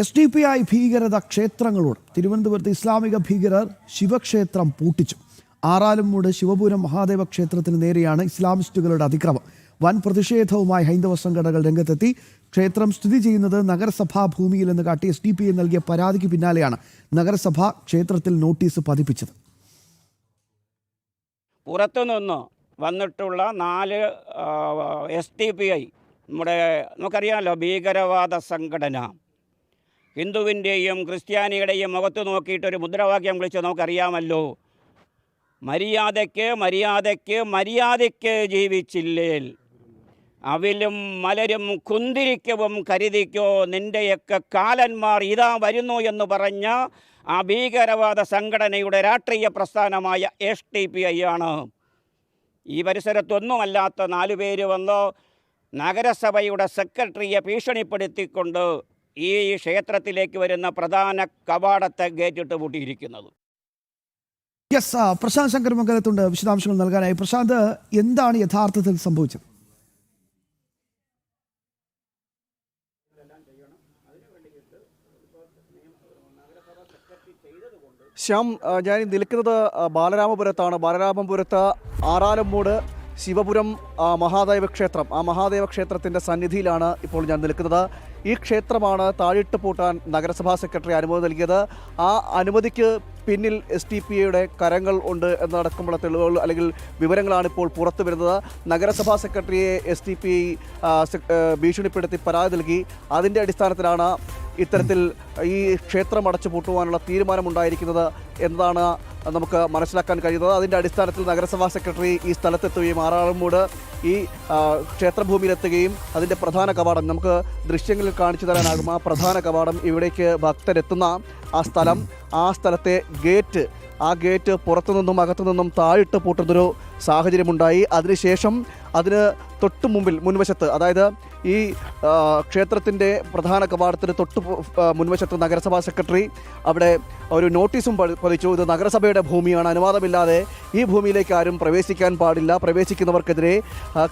SDPI ഭീകരത ക്ഷേത്രങ്ങളോട് തിരുവനന്തപുരത്ത് ഇസ്ലാമിക ഭീകരർ ശിവക്ഷേത്രം പൂട്ടിച്ചു. ആറാലുംമൂട് ശിവപുരം മഹാദേവ ക്ഷേത്രത്തിന് നേരെയാണ് ഇസ്ലാമിസ്റ്റുകളുടെ അതിക്രമം. വൻ പ്രതിഷേധവുമായി ഹൈന്ദവ സംഘടനകൾ രംഗത്തെത്തി. ക്ഷേത്രം സ്ഥിതി ചെയ്യുന്നത് നഗരസഭാ ഭൂമിയിലെന്ന് കാട്ടി SDPI നൽകിയ പരാതിക്ക് പിന്നാലെയാണ് നഗരസഭ ക്ഷേത്രത്തിൽ നോട്ടീസ് പതിപ്പിച്ചത്. പുറത്തുനിന്ന് വന്നിട്ടുള്ള 4 SDPI നമുക്കറിയാമല്ലോ, ഭീകരവാദ സംഘടന. ഹിന്ദുവിൻ്റെയും ക്രിസ്ത്യാനിയുടെയും മുഖത്ത് നോക്കിയിട്ടൊരു മുദ്രാവാക്യം വിളിച്ച് നമുക്കറിയാമല്ലോ, മര്യാദയ്ക്ക് ജീവിച്ചില്ലേൽ അവിലും മലരും കുന്തിരിക്കവും കരുതിക്കോ, നിൻ്റെയൊക്കെ കാലന്മാർ ഇതാ വരുന്നു എന്ന് പറഞ്ഞ ആ ഭീകരവാദ സംഘടനയുടെ രാഷ്ട്രീയ പ്രസ്ഥാനമായ SDPI ആണ്. ഈ പരിസരത്തൊന്നുമല്ലാത്ത 4 പേര് വന്ന് നഗരസഭയുടെ സെക്രട്ടറിയെ ഭീഷണിപ്പെടുത്തിക്കൊണ്ട് ഈ ക്ഷേത്രത്തിലേക്ക് വരുന്ന പ്രധാന കവാടത്തെ ഗേറ്റിട്ട് പൂട്ടിയിരിക്കുന്നത്. പ്രശാന്ത് ശങ്കർ മംഗലത്തുണ്ട് വിശദാംശങ്ങൾ നൽകാനായി. പ്രശാന്ത്, എന്താണ് യഥാർത്ഥത്തിൽ സംഭവിച്ചത്? ശ്യാം, ഞാൻ നിൽക്കുന്നത് ബാലരാമപുരത്താണ്. ബാലരാമപുരത്ത് ആറാലുംമൂട് ശിവപുരം മഹാദേവ ക്ഷേത്രം, ആ മഹാദേവ ക്ഷേത്രത്തിൻ്റെ സന്നിധിയിലാണ് ഇപ്പോൾ ഞാൻ നിൽക്കുന്നത്. ഈ ക്ഷേത്രമാണ് താഴിട്ട് പൂട്ടാൻ നഗരസഭാ സെക്രട്ടറി അനുമതി നൽകിയത്. ആ അനുമതിക്ക് പിന്നിൽ SDPIയുടെ കരങ്ങൾ ഉണ്ട് എന്നടക്കമുള്ള തെളിവുകൾ അല്ലെങ്കിൽ വിവരങ്ങളാണ് ഇപ്പോൾ പുറത്തു വരുന്നത്. നഗരസഭാ സെക്രട്ടറിയെ SDPI ഭീഷണിപ്പെടുത്തി പരാതി നൽകി. അതിൻ്റെ അടിസ്ഥാനത്തിലാണ് ഇത്തരത്തിൽ ഈ ക്ഷേത്രം അടച്ചു പൂട്ടുവാനുള്ള തീരുമാനമുണ്ടായിരിക്കുന്നത് എന്നതാണ് നമുക്ക് മനസ്സിലാക്കാൻ കഴിയുന്നത്. അതിൻ്റെ അടിസ്ഥാനത്തിൽ നഗരസഭാ സെക്രട്ടറി ഈ സ്ഥലത്തെത്തുകയും ആറാളുംമൂട് ഈ ക്ഷേത്രഭൂമിയിലെത്തുകയും അതിൻ്റെ പ്രധാന കവാടം നമുക്ക് ദൃശ്യങ്ങളിൽ കാണിച്ചു തരാനാകും. ആ പ്രധാന കവാടം, ഇവിടേക്ക് ഭക്തരെത്തുന്ന ആ സ്ഥലത്തെ ഗേറ്റ് പുറത്തുനിന്നും അകത്തുനിന്നും താഴിട്ട് പൂട്ടുന്നൊരു സാഹചര്യമുണ്ടായി. അതിനുശേഷം അതിന് തൊട്ടു മുൻവശത്ത്, അതായത് ഈ ക്ഷേത്രത്തിൻ്റെ പ്രധാന കവാടത്തിന് മുൻവശത്ത് നഗരസഭാ സെക്രട്ടറി അവിടെ ഒരു നോട്ടീസും പതിച്ചു. ഇത് നഗരസഭയുടെ ഭൂമിയാണ്, അനുവാദമില്ലാതെ ഈ ഭൂമിയിലേക്ക് ആരും പ്രവേശിക്കാൻ പാടില്ല, പ്രവേശിക്കുന്നവർക്കെതിരെ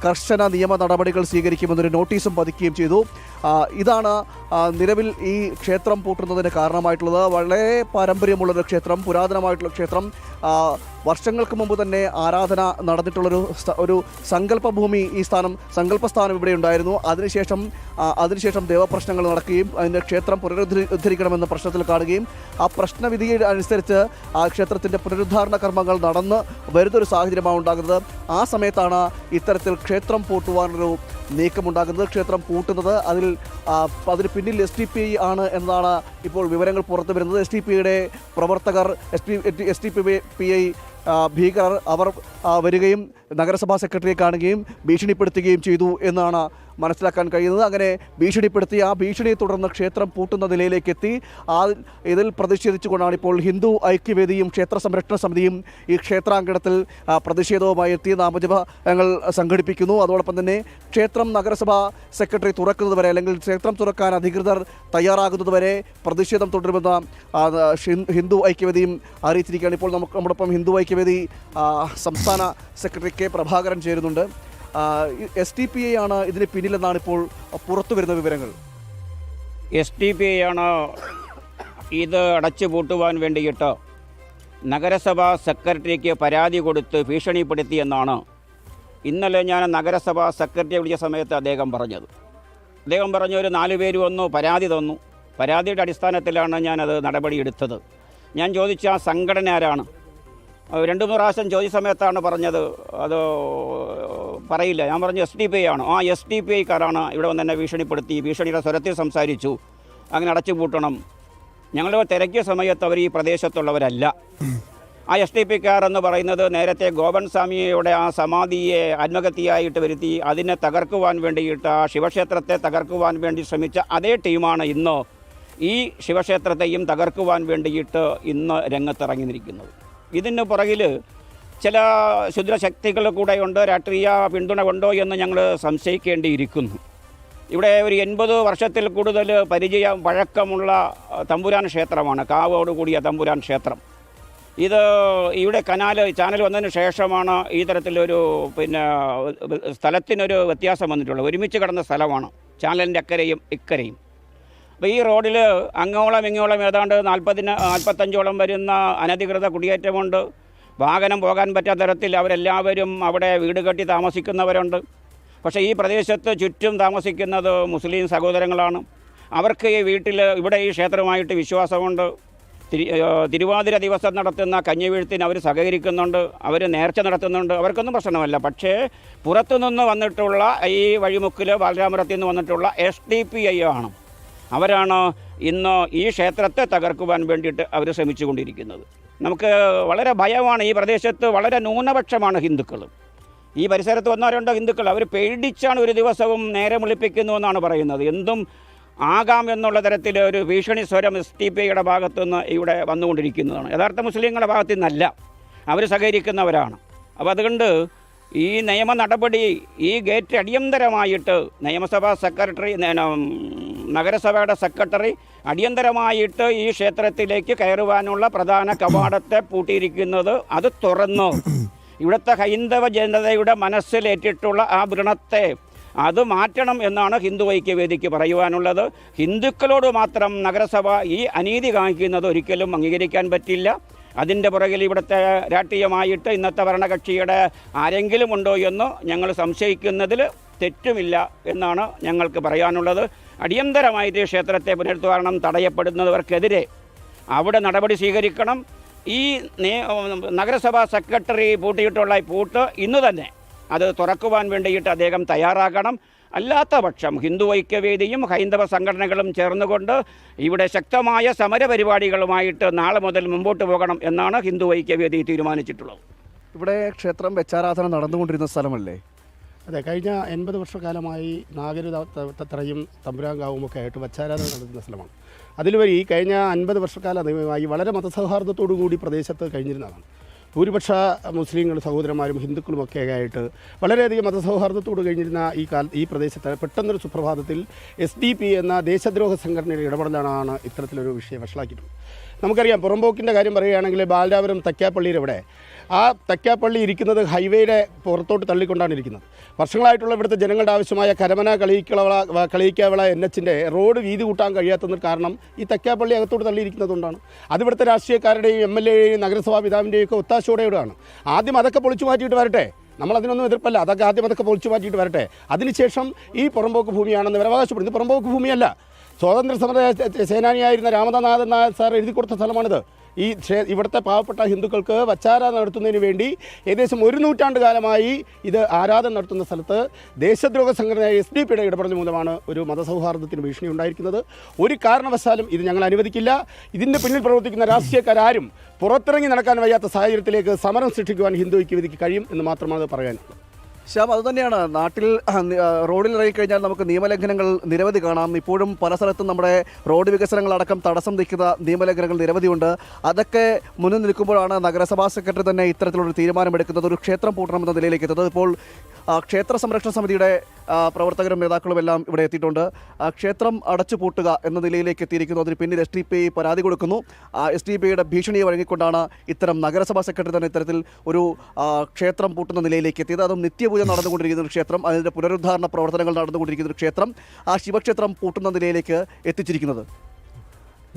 കർശന നിയമ നടപടികൾ സ്വീകരിക്കുമെന്നൊരു നോട്ടീസും പതിക്കുകയും ചെയ്തു. ഇതാണ് നിലവിൽ ഈ ക്ഷേത്രം പൂട്ടുന്നതിന് കാരണമായിട്ടുള്ളത്. വളരെ പാരമ്പര്യമുള്ളൊരു ക്ഷേത്രം, പുരാതനമായിട്ടുള്ള ക്ഷേത്രം, വർഷങ്ങൾക്ക് മുമ്പ് തന്നെ ആരാധന നടന്നിട്ടുള്ളൊരു സങ്കല്പഭൂമി, ഈ സങ്കല്പസ്ഥാനം ഇവിടെ ഉണ്ടായിരുന്നു. അതിനുശേഷം ദേവപ്രശ്നങ്ങൾ നടക്കുകയും അതിൻ്റെ ക്ഷേത്രം പുനരുദ്ധരിക്കണമെന്ന പ്രശ്നത്തിൽ കാണുകയും ആ പ്രശ്നവിധി അനുസരിച്ച് ആ ക്ഷേത്രത്തിൻ്റെ പുനരുദ്ധാരണ കർമ്മങ്ങൾ നടന്ന് വരുന്നൊരു സാഹചര്യമാണ് ഉണ്ടാകുന്നത്. ആ സമയത്താണ് ഇത്തരത്തിൽ ക്ഷേത്രം പൂട്ടുവാനൊരു നീക്കമുണ്ടാകുന്നത്. ക്ഷേത്രം പൂട്ടുന്നത് അതിന് പിന്നിൽ SDPI ആണ് എന്നതാണ് ഇപ്പോൾ വിവരങ്ങൾ പുറത്തു വരുന്നത്. SDPIയുടെ പ്രവർത്തകർ, SDPI ഭീകരർ അവർ വരികയും നഗരസഭാ സെക്രട്ടറിയെ കാണുകയും ഭീഷണിപ്പെടുത്തുകയും ചെയ്തു എന്നാണ് മനസ്സിലാക്കാൻ കഴിയുന്നത്. അങ്ങനെ ഭീഷണിപ്പെടുത്തി ആ ഭീഷണിയെ തുടർന്ന് ക്ഷേത്രം പൂട്ടുന്ന നിലയിലേക്ക് എത്തി. ഇതിൽ പ്രതിഷേധിച്ചുകൊണ്ടാണ് ഇപ്പോൾ ഹിന്ദു ഐക്യവേദിയും ക്ഷേത്ര സംരക്ഷണ സമിതിയും ഈ ക്ഷേത്രാങ്കണത്തിൽ പ്രതിഷേധവുമായി എത്തി നാമജപങ്ങൾ സംഘടിപ്പിക്കുന്നു. അതോടൊപ്പം തന്നെ ക്ഷേത്രം നഗരസഭാ സെക്രട്ടറി തുറക്കുന്നതുവരെ, അല്ലെങ്കിൽ ക്ഷേത്രം തുറക്കാൻ അധികൃതർ തയ്യാറാകുന്നതുവരെ പ്രതിഷേധം തുടരുമെന്ന് ഹിന്ദു ഐക്യവേദിയും അറിയിച്ചിരിക്കുകയാണ്. ഇപ്പോൾ നമ്മോടൊപ്പം ഹിന്ദു ഐക്യവേദി സംസ്ഥാന സെക്രട്ടറി K. പ്രഭാകരൻ ചേരുന്നുണ്ട്. SDPI ആണ് ഇതിന് പിന്നിലെന്നാണ് ഇപ്പോൾ പുറത്തു വരുന്ന വിവരങ്ങൾ. SDPI ആണ് ഇത് അടച്ചു പൂട്ടുവാൻ വേണ്ടിയിട്ട് നഗരസഭാ സെക്രട്ടറിക്ക് പരാതി കൊടുത്ത് ഭീഷണിപ്പെടുത്തിയെന്നാണ് ഇന്നലെ ഞാൻ നഗരസഭാ സെക്രട്ടറിയെ വിളിച്ച സമയത്ത് അദ്ദേഹം പറഞ്ഞത്. അദ്ദേഹം ഒരു 4 പേര് വന്നു, പരാതി തന്നു. പരാതിയുടെ അടിസ്ഥാനത്തിലാണ് ഞാനത് നടപടിയെടുത്തത്. ഞാൻ ചോദിച്ച ആ സംഘടന ആരാണ്? 2-3 പ്രാവശ്യം ചോദിച്ച സമയത്താണ് പറഞ്ഞത് അത് പറയില്ല. ഞാൻ പറഞ്ഞു SDPI ആണ്. ആ SDPIക്കാരാണ് ഇവിടെ വന്ന് എന്നെ ഭീഷണിയുടെ സ്വരത്തിൽ സംസാരിച്ചു, അങ്ങനെ അടച്ചു പൂട്ടണം. ഞങ്ങൾ തിരക്കിയ സമയത്ത് അവർ ഈ പ്രദേശത്തുള്ളവരല്ല. ആ SDPIക്കാർ എന്ന് പറയുന്നത് നേരത്തെ ഗോപൻ സ്വാമിയുടെ ആ സമാധിയെ ആത്മഹത്യയായിട്ട് വരുത്തി അതിനെ തകർക്കുവാൻ വേണ്ടിയിട്ട്, ആ ശിവക്ഷേത്രത്തെ തകർക്കുവാൻ വേണ്ടി ശ്രമിച്ച അതേ ടീമാണ് ഇന്ന് ഈ ശിവക്ഷേത്രത്തെയും തകർക്കുവാൻ വേണ്ടിയിട്ട് ഇന്ന് രംഗത്തിറങ്ങിയിരിക്കുന്നത്. ഇതിന് പുറകിൽ ചില ക്ഷുദ്രശക്തികൾ കൂടെയുണ്ട്, രാഷ്ട്രീയ പിന്തുണ ഉണ്ടോ എന്ന് ഞങ്ങൾ സംശയിക്കേണ്ടിയിരിക്കുന്നു. ഇവിടെ ഒരു 80 വർഷത്തിൽ കൂടുതൽ പഴക്കമുള്ള തമ്പുരാൻ ക്ഷേത്രമാണ്, കാവോടുകൂടിയ തമ്പുരാൻ ക്ഷേത്രം. ഇത് ഇവിടെ ചാനൽ വന്നതിന് ശേഷമാണ് ഈ തരത്തിലൊരു സ്ഥലത്തിനൊരു വ്യത്യാസം വന്നിട്ടുള്ളത്. ഒരുമിച്ച് കിടന്ന സ്ഥലമാണ്, ചാനലിൻ്റെ അക്കരയും ഇക്കരയും. അപ്പോൾ ഈ റോഡിൽ അങ്ങോളം ഇങ്ങോളം ഏതാണ്ട് 45ഓളം വരുന്ന അനധികൃത കുടിയേറ്റമുണ്ട്. വാഹനം പോകാൻ പറ്റാത്ത തരത്തിൽ അവരെല്ലാവരും അവിടെ വീട് കെട്ടി താമസിക്കുന്നവരുണ്ട്. പക്ഷേ ഈ പ്രദേശത്ത് ചുറ്റും താമസിക്കുന്നത് മുസ്ലിം സഹോദരങ്ങളാണ്. അവർക്ക് ഈ വീട്ടിൽ ഇവിടെ ഈ ക്ഷേത്രമായിട്ട് വിശ്വാസമുണ്ട്. തിരുവാതിര ദിവസം നടത്തുന്ന കഞ്ഞിവീഴ്ത്തിന് അവർ സഹകരിക്കുന്നുണ്ട്, അവർ നേർച്ച നടത്തുന്നുണ്ട്, അവർക്കൊന്നും പ്രശ്നമല്ല. പക്ഷേ പുറത്തുനിന്ന് വന്നിട്ടുള്ള ഈ വഴിമുക്കിൽ ബാലരാമപുരത്തിൽ നിന്ന് വന്നിട്ടുള്ള SDPI ആണ്. അവരാണ് ഇന്ന് ഈ ക്ഷേത്രത്തെ തകർക്കുവാൻ വേണ്ടിയിട്ട് അവർ ശ്രമിച്ചുകൊണ്ടിരിക്കുന്നത്. നമുക്ക് വളരെ ഭയമാണ്. ഈ പ്രദേശത്ത് വളരെ ന്യൂനപക്ഷമാണ് ഹിന്ദുക്കൾ. ഈ പരിസരത്ത് വന്നവരുണ്ടോ ഹിന്ദുക്കൾ, അവർ പേടിച്ചാണ് ഒരു ദിവസവും നേരെ വിളിപ്പിക്കുന്നു എന്നാണ് പറയുന്നത്. എന്തും ആകാം എന്നുള്ള തരത്തിൽ ഒരു ഭീഷണി സ്വരം SDPIയുടെ ഭാഗത്തുനിന്ന് ഇവിടെ വന്നുകൊണ്ടിരിക്കുന്നതാണ്. യഥാർത്ഥ മുസ്ലിങ്ങളുടെ ഭാഗത്തു നിന്നല്ല, അവർ സഹകരിക്കുന്നവരാണ്. അപ്പോൾ അതുകൊണ്ട് ഈ നിയമ നടപടി, ഈ ഗേറ്റ് അടിയന്തരമായിട്ട് നിയമസഭാ സെക്രട്ടറി, നഗരസഭയുടെ സെക്രട്ടറി അടിയന്തരമായിട്ട് ഈ ക്ഷേത്രത്തിലേക്ക് കയറുവാനുള്ള പ്രധാന കവാടത്തെ പൂട്ടിയിരിക്കുന്നത് അത് തുറന്നു ഇവിടുത്തെ ഹൈന്ദവ ജനതയുടെ മനസ്സിലേറ്റിട്ടുള്ള ആ വ്രണത്തെ അത് മാറ്റണം എന്നാണ് ഹിന്ദു ഐക്യവേദിക്ക് പറയുവാനുള്ളത്. ഹിന്ദുക്കളോട് മാത്രം നഗരസഭ ഈ അനീതി കാണിക്കുന്നത് ഒരിക്കലും അംഗീകരിക്കാൻ പറ്റില്ല. അതിൻ്റെ പുറകിൽ ഇവിടുത്തെ രാഷ്ട്രീയമായിട്ട് ഇന്നത്തെ ഭരണകക്ഷിയുടെ ആരെങ്കിലും ഉണ്ടോ എന്ന് ഞങ്ങൾ സംശയിക്കുന്നതിൽ തെറ്റുമില്ല എന്നാണ് ഞങ്ങൾക്ക് പറയാനുള്ളത്. അടിയന്തരമായിട്ട് ക്ഷേത്രത്തെ പുനരുദ്ധാരണം തടയപ്പെടുന്നവർക്കെതിരെ അവിടെ നടപടി സ്വീകരിക്കണം. ഈ നഗരസഭാ സെക്രട്ടറി പൂട്ടിയിട്ടുള്ള ഈ പൂട്ട് ഇന്ന് തന്നെ അത് തുറക്കുവാൻ വേണ്ടിയിട്ട് അദ്ദേഹം തയ്യാറാകണം. അല്ലാത്ത പക്ഷം ഹിന്ദു ഐക്യവേദിയും ഹൈന്ദവ സംഘടനകളും ചേർന്നുകൊണ്ട് ഇവിടെ ശക്തമായ സമരപരിപാടികളുമായിട്ട് നാളെ മുതൽ മുമ്പോട്ട് പോകണം എന്നാണ് ഹിന്ദു ഐക്യവേദി തീരുമാനിച്ചിട്ടുള്ളത്. ഇവിടെ ക്ഷേത്രം വെച്ചാരാധന നടന്നുകൊണ്ടിരുന്ന സ്ഥലമല്ലേ? അതെ, കഴിഞ്ഞ 80 വർഷക്കാലമായി നാഗരതത്രയും തമ്പുരാങ്കാവും ഒക്കെ ആയിട്ട് വച്ചാരാധന നടത്തുന്ന സ്ഥലമാണ്. അതിലുപരി കഴിഞ്ഞ 50 വർഷക്കാലമായി വളരെ മതസൗഹാർദ്ദത്തോടു കൂടി പ്രദേശത്ത് കഴിഞ്ഞിരുന്നതാണ്. ഭൂരിപക്ഷ മുസ്ലിങ്ങൾ സഹോദരന്മാരും ഹിന്ദുക്കളുമൊക്കെ ആയിട്ട് വളരെയധികം മതസൗഹാർദ്ദത്തോട് കഴിഞ്ഞിരുന്ന ഈ പ്രദേശത്ത് പെട്ടെന്നൊരു സുപ്രഭാതത്തിൽ SDPI എന്ന ദേശദ്രോഹ സംഘടനയുടെ ഇടപെടലാണ് ഇത്തരത്തിലൊരു വിഷയം വഷളാക്കിയിട്ടുള്ളത്. നമുക്കറിയാം, പുറമ്പോക്കിൻ്റെ കാര്യം പറയുകയാണെങ്കിൽ ബാലരാമപുരം തക്കാപ്പള്ളിയുടെ ഇവിടെ ആ തക്കാപ്പള്ളി ഇരിക്കുന്നത് ഹൈവേയുടെ പുറത്തോട്ട് തള്ളിക്കൊണ്ടാണ് ഇരിക്കുന്നത്. വർഷങ്ങളായിട്ടുള്ള ഇവിടുത്തെ ജനങ്ങളുടെ ആവശ്യമായ കരമന കളിയിക്കാവിള NHൻ്റെ റോഡ് വീതി കൂട്ടാൻ കഴിയാത്തതിന് കാരണം ഈ തക്കാപ്പള്ളി അകത്തോട്ട് തള്ളിയിരിക്കുന്നതുകൊണ്ടാണ്. അത് ഇവിടുത്തെ രാഷ്ട്രീയക്കാരുടെയും MLAയുടെയും നഗരസഭാ പിതാവിൻ്റെയും ഒക്കെ ഒത്താശയോടെയാണ്. ആദ്യം അതൊക്കെ പൊളിച്ചു മാറ്റിയിട്ട് വരട്ടെ, നമ്മളതിനൊന്നും എതിർപ്പല്ല. ആദ്യം പൊളിച്ചു മാറ്റിയിട്ട് വരട്ടെ. അതിനുശേഷം ഈ പുറമ്പോക്ക് ഭൂമിയാണെന്ന് ഇവർ അവകാശപ്പെടുന്നു. ഇത് പുറമ്പോക്ക് ഭൂമിയല്ല, സ്വാതന്ത്ര്യ സമര സേനാനിയായിരുന്ന രാമനാഥൻ നായർ സാർ എഴുതി കൊടുത്ത സ്ഥലമാണിത്. ഇവിടുത്തെ പാവപ്പെട്ട ഹിന്ദുക്കൾക്ക് വച്ചാരാധന നടത്തുന്നതിന് വേണ്ടി ഏകദേശം 1 നൂറ്റാണ്ട് കാലമായി ഇത് ആരാധന നടത്തുന്ന സ്ഥലത്ത് ദേശദ്രോഹ സംഘടന SDPIയുടെ ഇടപെടൽ മൂലമാണ് ഒരു മതസൗഹാർദ്ദത്തിന് ഭീഷണി ഉണ്ടായിരിക്കുന്നത്. ഒരു കാരണവശാലും ഇത് ഞങ്ങൾ അനുവദിക്കില്ല. ഇതിൻ്റെ പിന്നിൽ പ്രവർത്തിക്കുന്ന രാഷ്ട്രീയക്കാരും പുറത്തിറങ്ങി നടക്കാൻ വയ്യാത്ത സാഹചര്യത്തിലേക്ക് സമരം സൃഷ്ടിക്കുവാൻ ഹിന്ദു ഐക്യവേദിക്ക് കഴിയും എന്ന് മാത്രമാണ് പറയാനുള്ളത്. ശ്യാം, അതുതന്നെയാണ്. നാട്ടിൽ റോഡിൽ ഇറങ്ങിക്കഴിഞ്ഞാൽ നമുക്ക് നിയമലംഘനങ്ങൾ നിരവധി കാണാം. ഇപ്പോഴും പല സ്ഥലത്തും നമ്മുടെ റോഡ് വികസനങ്ങളടക്കം തടസ്സം നിൽക്കുന്ന നിയമലംഘനങ്ങൾ നിരവധിയുണ്ട്. അതൊക്കെ മുന്നിൽ നിൽക്കുമ്പോഴാണ് നഗരസഭാ സെക്രട്ടറി തന്നെ ഇത്തരത്തിലൊരു തീരുമാനമെടുക്കുന്നത്, ഒരു ക്ഷേത്രം പൂട്ടണമെന്ന നിലയിലേക്ക് എത്തുന്നത്. ഇപ്പോൾ ക്ഷേത്ര സംരക്ഷണ സമിതിയുടെ പ്രവർത്തകരും നേതാക്കളും എല്ലാം ഇവിടെ എത്തിയിട്ടുണ്ട്. ക്ഷേത്രം അടച്ചു പൂട്ടുക എന്ന നിലയിലേക്ക് എത്തിയിരിക്കുന്നു. അതിന് പിന്നിൽ SDPI പരാതി കൊടുക്കുന്നു. SDPIയുടെ ഭീഷണിയെ വഴങ്ങിക്കൊണ്ടാണ് ഇത്തരം നഗരസഭാ സെക്രട്ടറി തന്നെ ഇത്തരത്തിൽ ഒരു ക്ഷേത്രം പൂട്ടുന്ന നിലയിലേക്ക് എത്തിയത്. അതും നിത്യപൂജ നടന്നുകൊണ്ടിരിക്കുന്ന ഒരു ക്ഷേത്രം, അതിൻ്റെ പുനരുദ്ധാരണ പ്രവർത്തനങ്ങൾ നടന്നുകൊണ്ടിരിക്കുന്ന ഒരു ക്ഷേത്രം, ആ ശിവക്ഷേത്രം പൂട്ടുന്ന നിലയിലേക്ക് എത്തിച്ചിരിക്കുന്നത്.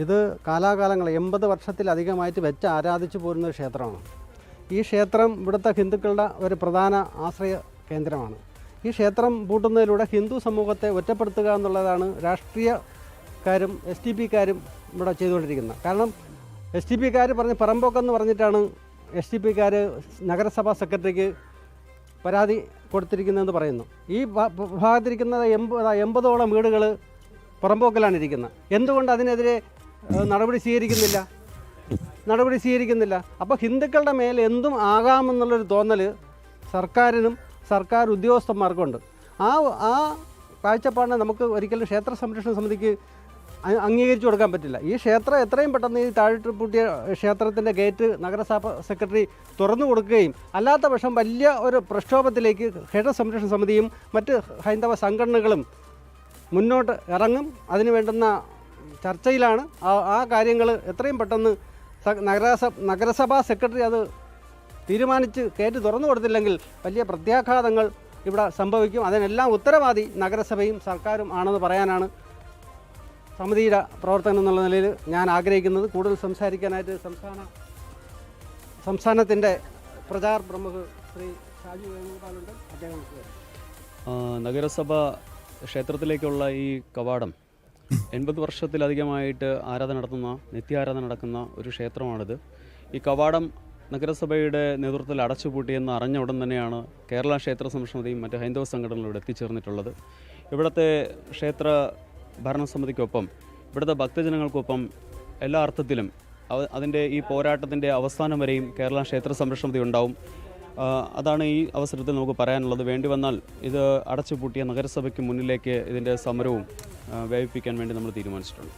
ഇത് കാലാകാലങ്ങൾ 80 വർഷത്തിലധികമായിട്ട് വെച്ച് ആരാധിച്ചു പോരുന്ന ഒരു ക്ഷേത്രമാണ്. ഈ ക്ഷേത്രം ഇവിടുത്തെ ഹിന്ദുക്കളുടെ ഒരു പ്രധാന ആശ്രയ കേന്ദ്രമാണ്. ഈ ക്ഷേത്രം പൂട്ടുന്നതിലൂടെ ഹിന്ദു സമൂഹത്തെ ഒറ്റപ്പെടുത്തുക എന്നുള്ളതാണ് രാഷ്ട്രീയക്കാരും SDPIക്കാരും ഇവിടെ ചെയ്തുകൊണ്ടിരിക്കുന്നത്. കാരണം SDPIക്കാർ പറഞ്ഞ് പറമ്പോക്കെന്ന് പറഞ്ഞിട്ടാണ് SDPIക്കാർ നഗരസഭാ സെക്രട്ടറിക്ക് പരാതി കൊടുത്തിരിക്കുന്നതെന്ന് പറയുന്നു. ഈ ഭാഗത്തിരിക്കുന്നത് 80ഓളം വീടുകൾ പുറമ്പോക്കിലാണ് ഇരിക്കുന്നത്. എന്തുകൊണ്ട് അതിനെതിരെ നടപടി സ്വീകരിക്കുന്നില്ല? അപ്പോൾ ഹിന്ദുക്കളുടെ മേൽ എന്തും ആകാമെന്നുള്ളൊരു തോന്നൽ സർക്കാരിനും സർക്കാർ ഉദ്യോഗസ്ഥന്മാർക്കുണ്ട്. ആ കാഴ്ചപ്പാടിനെ നമുക്ക് ഒരിക്കലും ക്ഷേത്ര സംരക്ഷണ സമിതിക്ക് അംഗീകരിച്ചു കൊടുക്കാൻ പറ്റില്ല. ഈ ക്ഷേത്രം എത്രയും പെട്ടെന്ന് ഈ താഴിട്ട് പൂട്ടിയ ക്ഷേത്രത്തിൻ്റെ ഗേറ്റ് നഗരസഭ സെക്രട്ടറി തുറന്നു കൊടുക്കുകയും അല്ലാത്ത പക്ഷം വലിയ ഒരു പ്രക്ഷോഭത്തിലേക്ക് ക്ഷേത്ര സംരക്ഷണ സമിതിയും മറ്റ് ഹൈന്ദവ സംഘടനകളും മുന്നോട്ട് ഇറങ്ങും. അതിന് വേണ്ടുന്ന ചർച്ചയിലാണ്. ആ കാര്യങ്ങൾ എത്രയും പെട്ടെന്ന് നഗരസഭാ സെക്രട്ടറി അത് തീരുമാനിച്ച് ഗേറ്റ് തുറന്നു കൊടുത്തില്ലെങ്കിൽ വലിയ പ്രത്യാഘാതങ്ങൾ ഇവിടെ സംഭവിക്കും. അതിനെല്ലാം ഉത്തരവാദി നഗരസഭയും സർക്കാരും ആണെന്ന് പറയാനാണ് സമിതിയുടെ പ്രവർത്തനം എന്നുള്ള നിലയിൽ ഞാൻ ആഗ്രഹിക്കുന്നത്. കൂടുതൽ സംസാരിക്കാനായിട്ട് സംസ്ഥാനത്തിൻ്റെ പ്രചാർ പ്രമുഖ ശ്രീ ഷാജി വേണുഗോപാലുണ്ട്. അദ്ദേഹം നഗരസഭ ക്ഷേത്രത്തിലേക്കുള്ള ഈ കവാടം 80 വർഷത്തിലധികമായിട്ട് നിത്യാരാധന നടക്കുന്ന ഒരു ക്ഷേത്രമാണിത്. ഈ കവാടം നഗരസഭയുടെ നേതൃത്വത്തിൽ അടച്ചുപൂട്ടിയെന്ന് അറിഞ്ഞ ഉടൻ തന്നെയാണ് കേരള ക്ഷേത്ര സംരക്ഷണതയും മറ്റ് ഹൈന്ദവ സംഘടനകളോട് എത്തിച്ചേർന്നിട്ടുള്ളത്. ഇവിടുത്തെ ക്ഷേത്ര ഭരണസമിതിക്കൊപ്പം ഇവിടുത്തെ ഭക്തജനങ്ങൾക്കൊപ്പം എല്ലാ അർത്ഥത്തിലും അതിൻ്റെ ഈ പോരാട്ടത്തിൻ്റെ അവസാനം വരെയും കേരള ക്ഷേത്ര സംരക്ഷണത ഉണ്ടാവും. അതാണ് ഈ അവസരത്തിൽ നമുക്ക് പറയാനുള്ളത്. വേണ്ടി വന്നാൽ ഇത് അടച്ചുപൂട്ടിയ നഗരസഭയ്ക്ക് മുന്നിലേക്ക് ഇതിൻ്റെ സമരവും വ്യാപിപ്പിക്കാൻ വേണ്ടി നമ്മൾ തീരുമാനിച്ചിട്ടുണ്ട്.